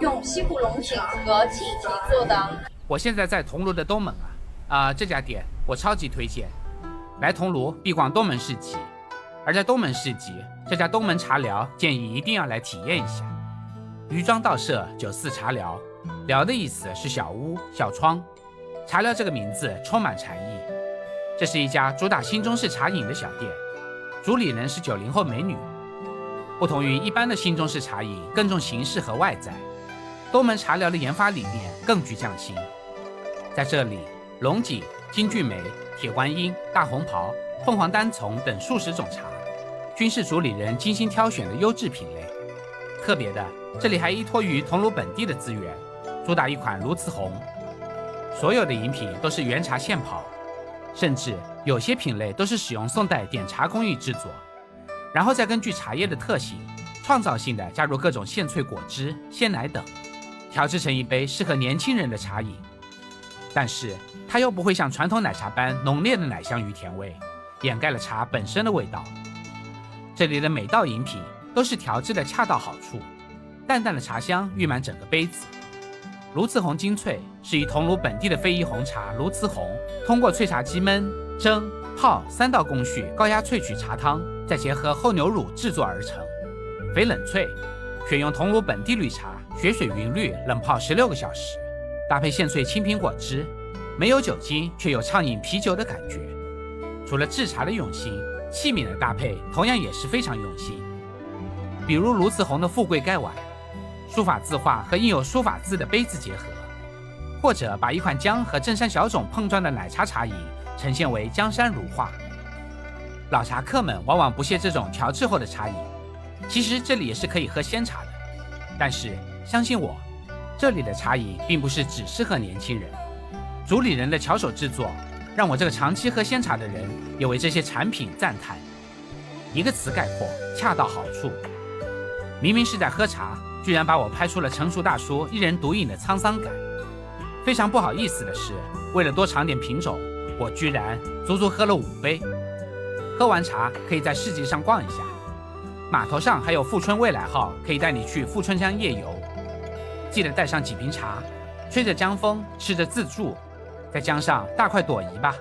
用西湖龙井和沏提做的。我现在在桐庐的东门这家店我超级推荐。来桐庐必逛东门市集，而在东门市集这家东门茶寮建议一定要来体验一下。渔庄道社94茶寮，寮的意思是小屋小窗，茶寮这个名字充满禅意。这是一家主打新中式茶饮的小店，主理人是90后美女。不同于一般的新中式茶饮更重形式和外在，东门茶寮的研发理念更具匠心。在这里，龙井、金骏眉、铁观音、大红袍、凤凰单丛等数十种茶，均是主理人精心挑选的优质品类。特别的，这里还依托于桐庐本地的资源，主打一款鸬鹚红。所有的饮品都是原茶现泡，甚至有些品类都是使用宋代点茶工艺制作，然后再根据茶叶的特性，创造性的加入各种现萃果汁、鲜奶等，调制成一杯适合年轻人的茶饮。但是它又不会像传统奶茶般浓烈的奶香与甜味，掩盖了茶本身的味道。这里的每道饮品都是调制的恰到好处，淡淡的茶香溢满整个杯子。鸬鹚红精粹是以桐庐本地的非遗红茶鸬鹚红，通过萃茶机焖、蒸、泡3道工序高压萃取茶汤，再结合厚牛乳制作而成。肥冷萃，选用桐庐本地绿茶雪水云绿冷泡16个小时，搭配现萃青苹果汁，没有酒精却有畅饮啤酒的感觉。除了制茶的用心，器皿的搭配同样也是非常用心。比如鸬鹚红的富贵盖碗，书法字画和印有书法字的杯子结合，或者把一款姜和正山小种碰撞的奶茶茶饮呈现为江山如画。老茶客们往往不屑这种调制后的茶饮，其实这里也是可以喝鲜茶的，但是相信我，这里的茶饮并不是只适合年轻人。主理人的巧手制作，让我这个长期喝鲜茶的人也为这些产品赞叹。一个词概括，恰到好处。明明是在喝茶，居然把我拍出了成熟大叔一人独饮的沧桑感。非常不好意思的是，为了多尝点品种，我居然足足喝了5杯。喝完茶可以在市集上逛一下，码头上还有富春未来号可以带你去富春江夜游。记得带上几瓶茶，吹着江风，吃着自助，在江上大快朵颐吧。